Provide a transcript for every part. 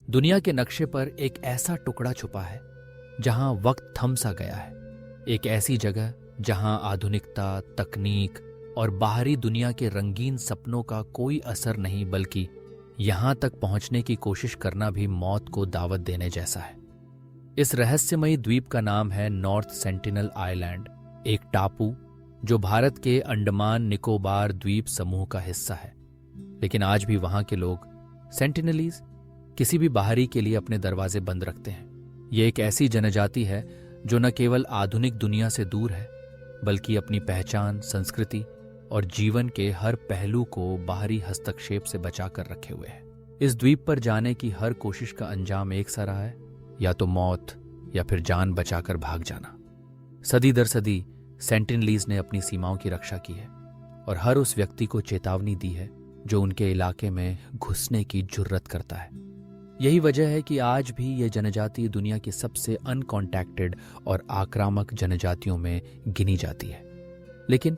दुनिया के नक्शे पर एक ऐसा टुकड़ा छुपा है जहां वक्त थम सा गया है। एक ऐसी जगह जहां आधुनिकता, तकनीक और बाहरी दुनिया के रंगीन सपनों का कोई असर नहीं, बल्कि यहां तक पहुंचने की कोशिश करना भी मौत को दावत देने जैसा है। इस रहस्यमयी द्वीप का नाम है नॉर्थ सेंटिनल आइलैंड, एक टापू जो भारत के अंडमान निकोबार द्वीप समूह का हिस्सा है। लेकिन आज भी वहां के लोग सेंटिनलीज किसी भी बाहरी के लिए अपने दरवाजे बंद रखते हैं। ये एक ऐसी जनजाति है जो न केवल आधुनिक दुनिया से दूर है, बल्कि अपनी पहचान, संस्कृति और जीवन के हर पहलू को बाहरी हस्तक्षेप से बचाकर रखे हुए है। इस द्वीप पर जाने की हर कोशिश का अंजाम एक सा रहा है, या तो मौत या फिर जान बचाकर भाग जाना। सदी दर सदी सेंटिनलीज ने अपनी सीमाओं की रक्षा की है और हर उस व्यक्ति को चेतावनी दी है जो उनके इलाके में घुसने की जुर्रत करता है। यही वजह है कि आज भी ये जनजाति दुनिया की सबसे अनकॉन्टैक्टेड और आक्रामक जनजातियों में गिनी जाती है। लेकिन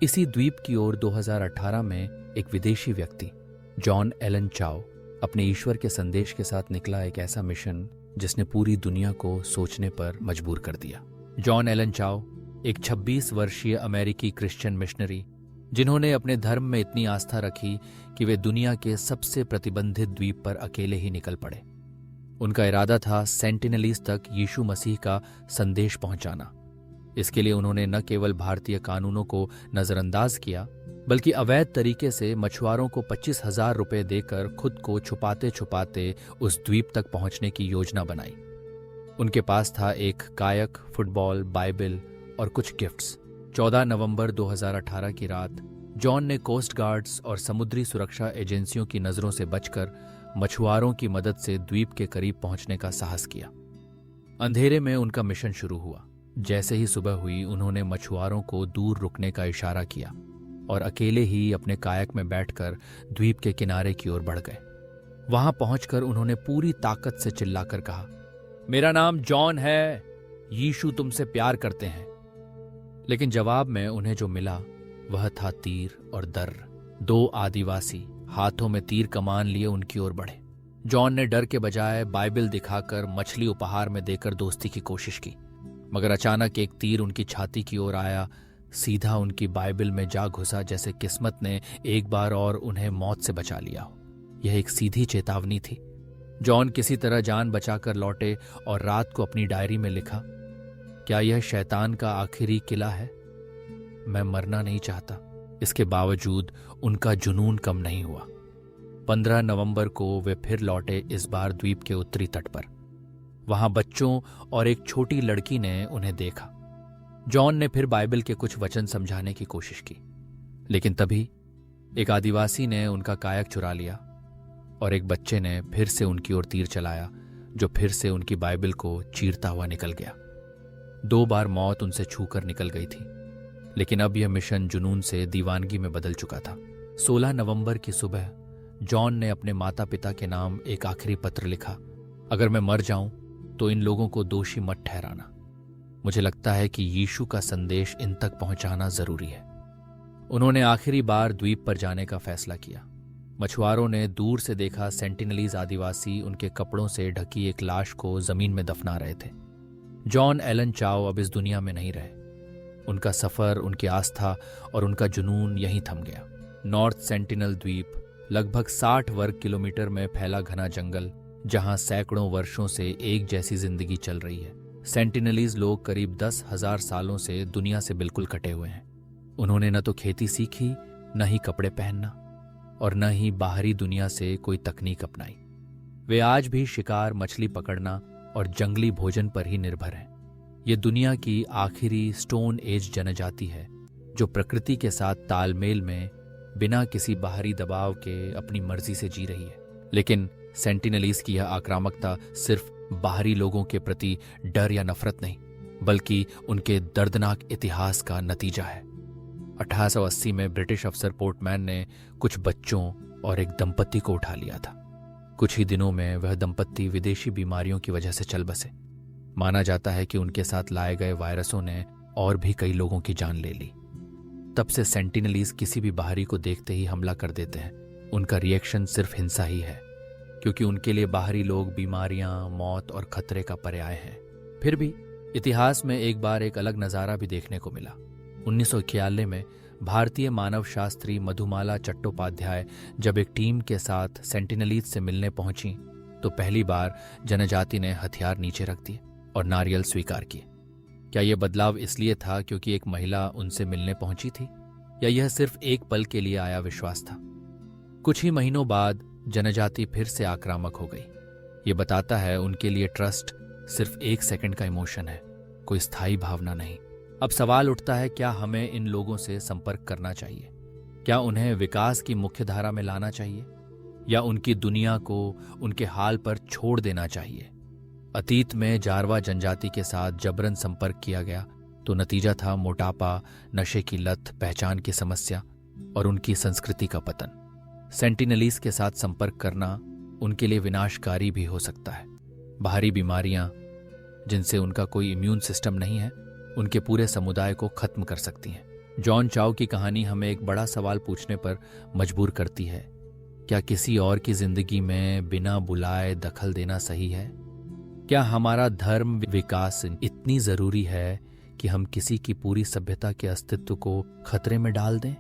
इसी द्वीप की ओर 2018 में एक विदेशी व्यक्ति जॉन एलन चाओ अपने ईश्वर के संदेश के साथ निकला, एक ऐसा मिशन जिसने पूरी दुनिया को सोचने पर मजबूर कर दिया। जॉन एलन चाओ एक 26 वर्षीय अमेरिकी क्रिश्चियन मिशनरी, जिन्होंने अपने धर्म में इतनी आस्था रखी कि वे दुनिया के सबसे प्रतिबंधित द्वीप पर अकेले ही निकल पड़े। उनका इरादा था सेंटिनलीज तक यीशु मसीह का संदेश पहुंचाना। इसके लिए उन्होंने न केवल भारतीय कानूनों को नजरअंदाज किया, बल्कि अवैध तरीके से मछुआरों को 25,000 रुपए देकर खुद को छुपाते छुपाते उस द्वीप तक पहुंचने की योजना बनाई। उनके पास था एक कायक, फुटबॉल, बाइबल और कुछ गिफ्ट्स। 14 नवंबर 2018 की रात जॉन ने कोस्ट गार्ड्स और समुद्री सुरक्षा एजेंसियों की नजरों से बचकर मछुआरों की मदद से द्वीप के करीब पहुंचने का साहस किया। अंधेरे में उनका मिशन शुरू हुआ। जैसे ही सुबह हुई, उन्होंने मछुआरों को दूर रुकने का इशारा किया और अकेले ही अपने कायक में बैठकर द्वीप के किनारे की ओर बढ़ गए। वहां पहुंचकर उन्होंने पूरी ताकत से चिल्लाकर कहा, मेरा नाम जॉन है, यीशु तुमसे प्यार करते हैं। लेकिन जवाब में उन्हें जो मिला वह था तीर और दर्र। 2 आदिवासी हाथों में तीर कमान लिए उनकी ओर बढ़े। जॉन ने डर के बजाय बाइबल दिखाकर मछली उपहार में देकर दोस्ती की कोशिश की, मगर अचानक एक तीर उनकी छाती की ओर आया, सीधा उनकी बाइबल में जा घुसा, जैसे किस्मत ने एक बार और उन्हें मौत से बचा लिया हो। यह एक सीधी चेतावनी थी। जॉन किसी तरह जान बचाकर लौटे और रात को अपनी डायरी में लिखा, क्या यह शैतान का आखिरी किला है? मैं मरना नहीं चाहता। इसके बावजूद उनका जुनून कम नहीं हुआ। 15 नवंबर को वे फिर लौटे, इस बार द्वीप के उत्तरी तट पर। वहां बच्चों और एक छोटी लड़की ने उन्हें देखा। जॉन ने फिर बाइबल के कुछ वचन समझाने की कोशिश की, लेकिन तभी एक आदिवासी ने उनका कायक चुरा लिया और एक बच्चे ने फिर से उनकी ओर तीर चलाया, जो फिर से उनकी बाइबल को चीरता हुआ निकल गया। 2 बार मौत उनसे छूकर निकल गई थी, लेकिन अब यह मिशन जुनून से दीवानगी में बदल चुका था। 16 नवंबर की सुबह जॉन ने अपने माता पिता के नाम एक आखिरी पत्र लिखा, अगर मैं मर जाऊं तो इन लोगों को दोषी मत ठहराना। मुझे लगता है कि यीशु का संदेश इन तक पहुंचाना जरूरी है। उन्होंने आखिरी बार द्वीप पर जाने का फैसला किया। मछुआरों ने दूर से देखा, सेंटिनलीज आदिवासी उनके कपड़ों से ढकी एक लाश को जमीन में दफना रहे थे। जॉन एलन चाओ अब इस दुनिया में नहीं रहे। उनका सफर, उनकी आस्था और उनका जुनून यहीं थम गया। नॉर्थ सेंटिनल द्वीप लगभग 60 वर्ग किलोमीटर में फैला घना जंगल, जहां सैकड़ों वर्षों से एक जैसी जिंदगी चल रही है। सेंटिनलीज लोग करीब 10,000 सालों से दुनिया से बिल्कुल कटे हुए हैं। उन्होंने न तो खेती सीखी, न ही कपड़े पहनना और न ही बाहरी दुनिया से कोई तकनीक अपनाई। वे आज भी शिकार, मछली पकड़ना और जंगली भोजन पर ही निर्भर हैं। ये दुनिया की आखिरी स्टोन एज जनजाति है जो प्रकृति के साथ तालमेल में बिना किसी बाहरी दबाव के अपनी मर्जी से जी रही है। लेकिन सेंटिनलीज की यह आक्रामकता सिर्फ बाहरी लोगों के प्रति डर या नफरत नहीं, बल्कि उनके दर्दनाक इतिहास का नतीजा है। 1880 में ब्रिटिश अफसर पोर्टमैन ने कुछ बच्चों और एक दंपत्ति को उठा लिया था। कुछ ही दिनों में वह दंपत्ति विदेशी बीमारियों की वजह से चल बसे। माना जाता है कि उनके साथ लाए गए वायरसों ने और भी कई लोगों की जान ले ली। तब से सेंटिनलीज किसी भी बाहरी को देखते ही हमला कर देते हैं। उनका रिएक्शन सिर्फ हिंसा ही है। क्योंकि उनके लिए बाहरी लोग बीमारियां, मौत और खतरे का पर्याय हैं। फिर भी इतिहास में एक बार एक अलग नज़ारा भी देखने को मिला। 1941 में भारतीय मानव शास्त्री मधुमाला चट्टोपाध्याय जब एक टीम के साथ सेंटिनलीज से मिलने पहुंची तो पहली बार जनजाति ने हथियार नीचे रख दिए और नारियल स्वीकार किए। क्या यह बदलाव इसलिए था क्योंकि एक महिला उनसे मिलने पहुंची थी, या यह सिर्फ एक पल के लिए आया विश्वास था? कुछ ही महीनों बाद जनजाति फिर से आक्रामक हो गई। ये बताता है उनके लिए ट्रस्ट सिर्फ एक सेकंड का इमोशन है, कोई स्थायी भावना नहीं। अब सवाल उठता है, क्या हमें इन लोगों से संपर्क करना चाहिए? क्या उन्हें विकास की मुख्य धारा में लाना चाहिए, या उनकी दुनिया को उनके हाल पर छोड़ देना चाहिए? अतीत में जारवा जनजाति के साथ जबरन संपर्क किया गया तो नतीजा था मोटापा, नशे की लत, पहचान की समस्या और उनकी संस्कृति का पतन। सेंटिनलीज के साथ संपर्क करना उनके लिए विनाशकारी भी हो सकता है। बाहरी बीमारियां जिनसे उनका कोई इम्यून सिस्टम नहीं है, उनके पूरे समुदाय को खत्म कर सकती हैं। जॉन चाओ की कहानी हमें एक बड़ा सवाल पूछने पर मजबूर करती है। क्या किसी और की जिंदगी में बिना बुलाए दखल देना सही है? क्या हमारा धर्म विकास इतनी जरूरी है कि हम किसी की पूरी सभ्यता के अस्तित्व को खतरे में डाल दें,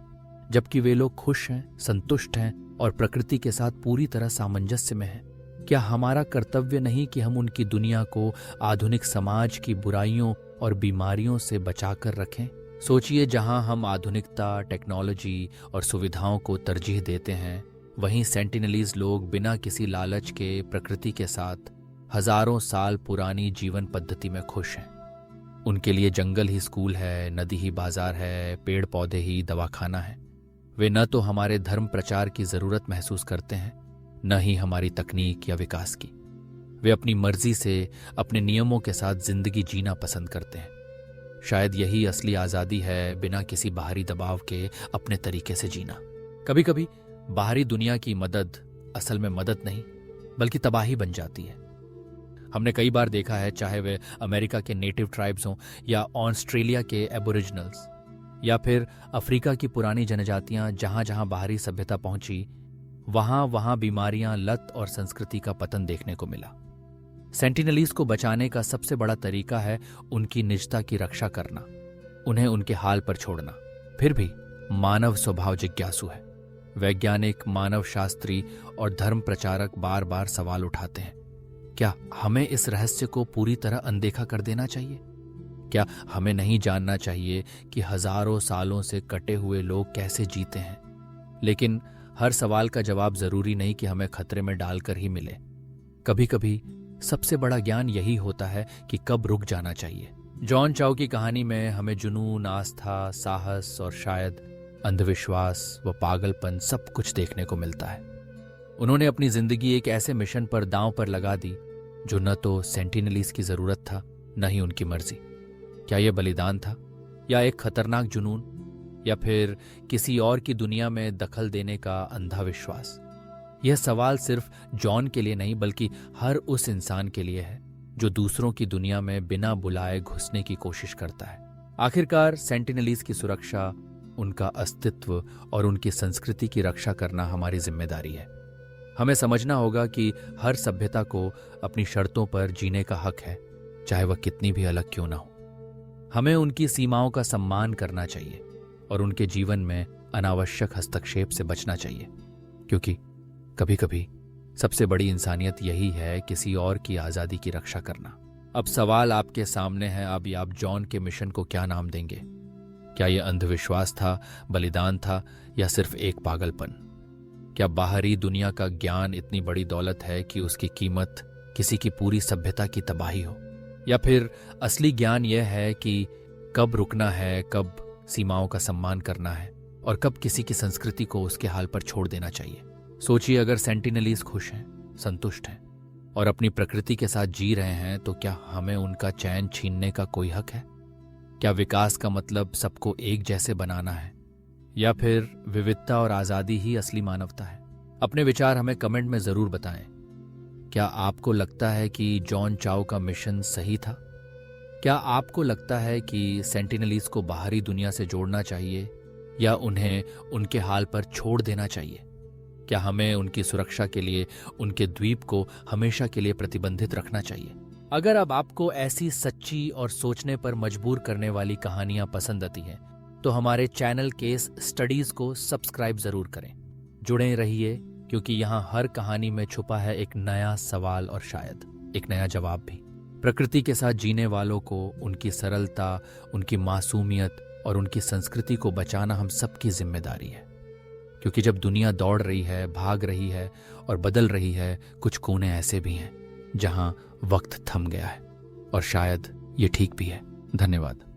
जबकि वे लोग खुश हैं, संतुष्ट हैं और प्रकृति के साथ पूरी तरह सामंजस्य में हैं? क्या हमारा कर्तव्य नहीं कि हम उनकी दुनिया को आधुनिक समाज की बुराइयों और बीमारियों से बचाकर रखें? सोचिए, जहां हम आधुनिकता, टेक्नोलॉजी और सुविधाओं को तरजीह देते हैं, वहीं सेंटिनलीज लोग बिना किसी लालच के प्रकृति के साथ हजारों साल पुरानी जीवन पद्धति में खुश हैं। उनके लिए जंगल ही स्कूल है, नदी ही बाजार है, पेड़ पौधे ही दवाखाना है। वे न तो हमारे धर्म प्रचार की जरूरत महसूस करते हैं, न ही हमारी तकनीक या विकास की। वे अपनी मर्जी से अपने नियमों के साथ जिंदगी जीना पसंद करते हैं। शायद यही असली आजादी है, बिना किसी बाहरी दबाव के अपने तरीके से जीना। कभी कभी बाहरी दुनिया की मदद असल में मदद नहीं बल्कि तबाही बन जाती है। हमने कई बार देखा है, चाहे वे अमेरिका के नेटिव ट्राइब्स हों या ऑस्ट्रेलिया के एबोरिजिनल्स या फिर अफ्रीका की पुरानी जनजातियां, जहां जहां बाहरी सभ्यता पहुंची वहां वहां बीमारियां, लत और संस्कृति का पतन देखने को मिला। सेंटिनलीज को बचाने का सबसे बड़ा तरीका है उनकी निजता की रक्षा करना, उन्हें उनके हाल पर छोड़ना। फिर भी मानव स्वभाव जिज्ञासु है। वैज्ञानिक, मानव शास्त्री और धर्म प्रचारक बार बार सवाल उठाते हैं, क्या हमें इस रहस्य को पूरी तरह अनदेखा कर देना चाहिए? क्या हमें नहीं जानना चाहिए कि हजारों सालों से कटे हुए लोग कैसे जीते हैं? लेकिन हर सवाल का जवाब जरूरी नहीं कि हमें खतरे में डालकर ही मिले। कभी कभी सबसे बड़ा ज्ञान यही होता है कि कब रुक जाना चाहिए। जॉन चाओ की कहानी में हमें जुनून, आस्था, साहस और शायद अंधविश्वास व पागलपन सब कुछ देखने को मिलता है। उन्होंने अपनी जिंदगी एक ऐसे मिशन पर दांव पर लगा दी जो न तो सेंटिनलीज की जरूरत था, न ही उनकी मर्जी। क्या यह बलिदान था, या एक खतरनाक जुनून, या फिर किसी और की दुनिया में दखल देने का अंधा विश्वास? यह सवाल सिर्फ जॉन के लिए नहीं बल्कि हर उस इंसान के लिए है जो दूसरों की दुनिया में बिना बुलाए घुसने की कोशिश करता है। आखिरकार सेंटिनलीज की सुरक्षा, उनका अस्तित्व और उनकी संस्कृति की रक्षा करना हमारी जिम्मेदारी है। हमें समझना होगा कि हर सभ्यता को अपनी शर्तों पर जीने का हक है, चाहे वह कितनी भी अलग क्यों ना हो। हमें उनकी सीमाओं का सम्मान करना चाहिए और उनके जीवन में अनावश्यक हस्तक्षेप से बचना चाहिए, क्योंकि कभी कभी सबसे बड़ी इंसानियत यही है किसी और की आजादी की रक्षा करना। अब सवाल आपके सामने है, अब आप जॉन के मिशन को क्या नाम देंगे? क्या यह अंधविश्वास था, बलिदान था, या सिर्फ एक पागलपन? क्या बाहरी दुनिया का ज्ञान इतनी बड़ी दौलत है कि उसकी कीमत किसी की पूरी सभ्यता की तबाही हो? या फिर असली ज्ञान यह है कि कब रुकना है, कब सीमाओं का सम्मान करना है और कब किसी की संस्कृति को उसके हाल पर छोड़ देना चाहिए? सोचिए, अगर सेंटिनलीज खुश हैं, संतुष्ट हैं और अपनी प्रकृति के साथ जी रहे हैं, तो क्या हमें उनका चैन छीनने का कोई हक है? क्या विकास का मतलब सबको एक जैसे बनाना है, या फिर विविधता और आजादी ही असली मानवता है? अपने विचार हमें कमेंट में जरूर बताएं। क्या आपको लगता है कि जॉन चाओ का मिशन सही था? क्या आपको लगता है कि सेंटिनलीज को बाहरी दुनिया से जोड़ना चाहिए या उन्हें उनके हाल पर छोड़ देना चाहिए? क्या हमें उनकी सुरक्षा के लिए उनके द्वीप को हमेशा के लिए प्रतिबंधित रखना चाहिए? अगर अब आपको ऐसी सच्ची और सोचने पर मजबूर करने वाली कहानियां पसंद आती हैं, तो हमारे चैनल केस स्टडीज को सब्सक्राइब जरूर करें। जुड़े रहिए, क्योंकि यहाँ हर कहानी में छुपा है एक नया सवाल और शायद एक नया जवाब भी। प्रकृति के साथ जीने वालों को, उनकी सरलता, उनकी मासूमियत और उनकी संस्कृति को बचाना हम सबकी जिम्मेदारी है। क्योंकि जब दुनिया दौड़ रही है, भाग रही है और बदल रही है, कुछ कोने ऐसे भी हैं जहां वक्त थम गया है, और शायद ये ठीक भी है। धन्यवाद।